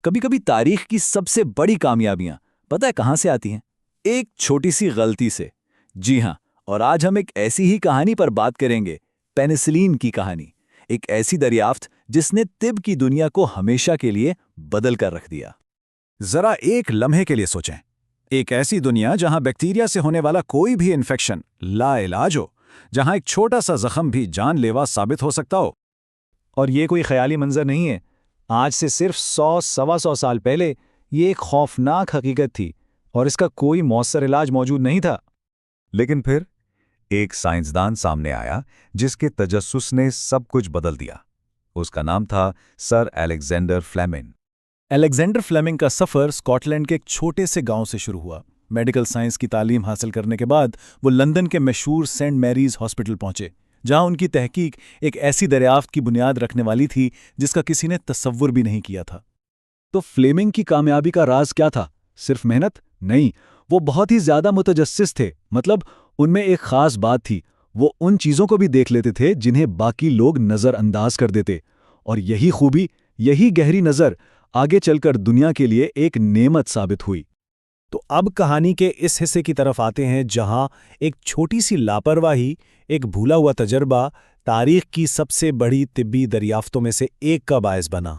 कभी कभी तारीख की सबसे बड़ी कामयाबियां पता है कहां से आती हैं? एक छोटी सी गलती से। जी हां, और आज हम एक ऐसी ही कहानी पर बात करेंगे, पेनिसिलिन की कहानी। एक ऐसी दरियाफ्त जिसने तिब्ब की दुनिया को हमेशा के लिए बदल कर रख दिया। जरा एक लम्हे के लिए सोचें। एक ऐसी दुनिया जहां बैक्टीरिया से होने वाला कोई भी इन्फेक्शन लाइलाज हो, जहां एक छोटा सा जख्म भी जानलेवा साबित हो सकता हो। और ये कोई ख्याली मंजर नहीं है। आज से सिर्फ 100-125 साल पहले ये एक खौफनाक हकीकत थी और इसका कोई मौसर इलाज मौजूद नहीं था। लेकिन फिर एक साइंसदान सामने आया जिसके तजस्सुस ने सब कुछ बदल दिया। उसका नाम था sir Alexander Fleming. Alexander Fleming का सफ़र स्कॉटलैंड के एक छोटे से गांव से शुरू हुआ। मेडिकल साइंस की तालीम हासिल करने के बाद वो लंदन के मशहूर सेंट मैरीज हॉस्पिटल पहुंचे, जहां उनकी तहकीक एक ऐसी दरियाफ्त की बुनियाद रखने वाली थी जिसका किसी ने तसव्वुर भी नहीं किया था। तो फ्लेमिंग की कामयाबी का राज क्या था? सिर्फ मेहनत? नहीं, वो बहुत ही ज्यादा मुतजस्सिस थे। मतलब उनमें एक खास बात थी, वो उन चीजों को भी देख लेते थे जिन्हें बाकी लोग नजरअंदाज कर देते। और यही खूबी, यही गहरी नजर आगे चलकर दुनिया के लिए एक नेमत साबित हुई। तो अब कहानी के इस हिस्से की तरफ आते हैं जहां एक छोटी सी लापरवाही, एक भूला हुआ तजर्बा तारीख की सबसे बड़ी तिब्बी दरियाफ्तों में से एक का बायस बना।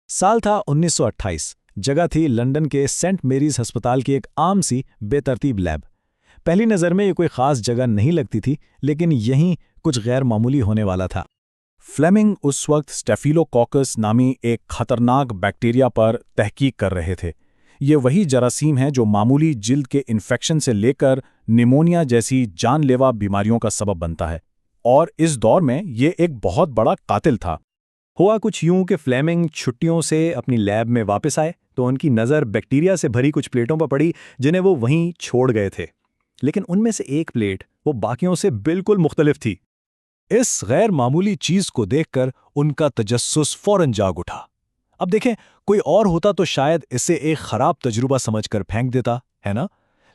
साल था 1928। जगह थी लंदन के सेंट मैरीज अस्पताल की एक आम सी बेतरतीब लैब। पहली नज़र में ये कोई ख़ास जगह नहीं लगती थी, लेकिन यहीं कुछ गैर मामूली होने वाला था। फ्लेमिंग उस वक्त स्टेफिलोकोकस नामी एक खतरनाक बैक्टीरिया पर तहकीक कर रहे थे। ये वही जरासीम है जो मामूली जिल्द के इन्फेक्शन से लेकर निमोनिया जैसी जानलेवा बीमारियों का सबब बनता है। और इस दौर में ये एक बहुत बड़ा कातिल था। हुआ कुछ यूं कि फ्लेमिंग छुट्टियों से अपनी लैब में वापस आए तो उनकी नज़र बैक्टीरिया से भरी कुछ प्लेटों पर पड़ी जिन्हें वो वहीं छोड़ गए थे। लेकिन उनमें से एक प्लेट वो बाकियों से बिल्कुल मुख्तलिफ थी। इस गैर मामूली चीज को देखकर उनका तजस्सुस फौरन जाग उठा। अब देखें, कोई और होता तो शायद इसे एक खराब तजुर्बा समझकर फेंक देता, है ना?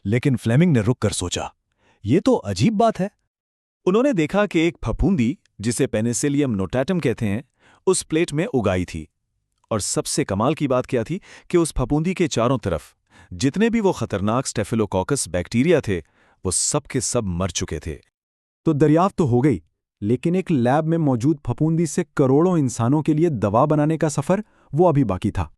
लेकिन फ्लेमिंग ने रुक कर सोचा, ये तो अजीब बात है। उन्होंने देखा कि एक फफूंदी, जिसे पेनिसिलियम नोटाटम कहते हैं, उस प्लेट में उगाई थी। और सबसे कमाल की बात क्या थी कि उस फफूंदी के चारों तरफ जितने भी वो खतरनाक स्टेफिलोकोकस बैक्टीरिया थे, वो सब के सब मर चुके थे। तो दरियाफ्त तो हो गई, लेकिन एक लैब में मौजूद फफूंदी से करोड़ों इंसानों के लिए दवा बनाने का सफर, वो अभी बाकी था।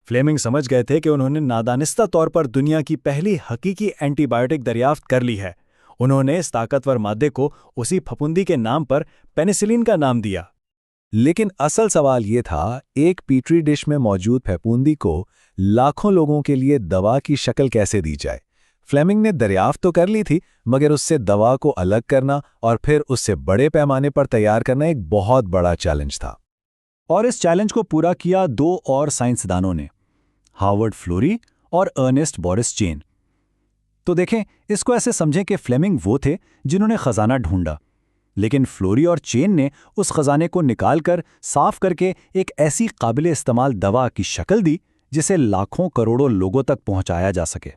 फ्लेमिंग समझ गए थे कि उन्होंने नादानिस्ता तौर पर दुनिया की पहली हकीकी एंटीबायोटिक दरियाफ्त कर ली है। उन्होंने इस ताकतवर मादे को उसी फफूंदी के नाम पर पेनिसिलिन का नाम दिया। लेकिन असल सवाल ये था, एक पीट्री डिश में मौजूद फफूंदी को लाखों लोगों के लिए दवा की शक्ल कैसे दी जाए? फ्लेमिंग ने दरियाफ्त तो कर ली थी, मगर उससे दवा को अलग करना और फिर उससे बड़े पैमाने पर तैयार करना एक बहुत बड़ा चैलेंज था। और इस चैलेंज को पूरा किया दो और साइंसदानों ने, हार्वर्ड फ्लोरी और अर्नेस्ट बोरिस चेन। तो देखें, इसको ऐसे समझें कि फ्लेमिंग वो थे जिन्होंने खजाना ढूंढा, लेकिन फ्लोरी और चेन ने उस खजाने को निकालकर साफ करके एक ऐसी काबिले इस्तेमाल दवा की शक्ल दी जिसे लाखों करोड़ों लोगों तक पहुंचाया जा सके।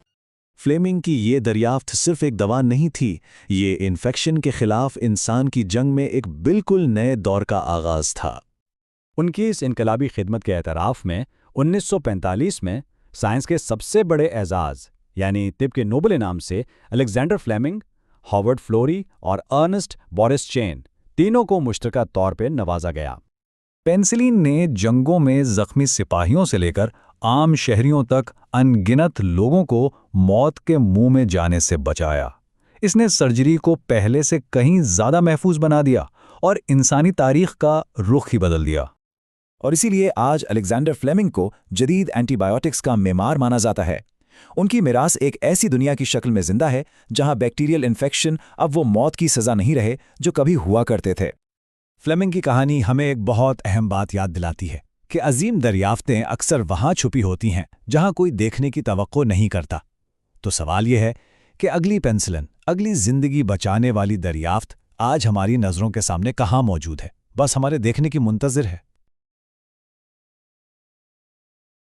फ्लेमिंग की ये दरियाफ्त सिर्फ एक दवा नहीं थी, ये इन्फेक्शन के खिलाफ इंसान की जंग में एक बिल्कुल नए दौर का आगाज था। उनकी इस इनकलाबी खिदमत के एतराफ़ में 1945 में साइंस के सबसे बड़े एजाज़ यानी तिब्ब के नोबेल इनाम से अलेक्जेंडर फ्लेमिंग, हार्वर्ड फ्लोरी और अर्नेस्ट बोरिस चेन तीनों को मुश्तरका तौर पर नवाजा गया। पेनिसिलिन ने जंगों में जख्मी सिपाहियों से लेकर आम शहरियों तक अनगिनत लोगों को मौत के मुंह में जाने से बचाया। इसने सर्जरी को पहले से कहीं ज्यादा महफूज बना दिया और इंसानी तारीख का रुख ही बदल दिया। और इसीलिए आज अलेक्जेंडर फ्लेमिंग को जदीद एंटीबायोटिक्स का मेमार माना जाता है। उनकी मिरास एक ऐसी दुनिया की शक्ल में जिंदा है जहां बैक्टीरियल इन्फेक्शन अब वो मौत की सजा नहीं रहे जो कभी हुआ करते थे। फ्लेमिंग की कहानी हमें एक बहुत अहम बात याद दिलाती है कि अजीम दरियाफ्तें अक्सर वहां छुपी होती हैं जहां कोई देखने की तवक्को नहीं करता। तो सवाल यह है कि अगली पेनिसिलिन, अगली जिंदगी बचाने वाली दरियाफ्त आज हमारी नज़रों के सामने कहाँ मौजूद है? बस हमारे देखने की मुंतज़िर है।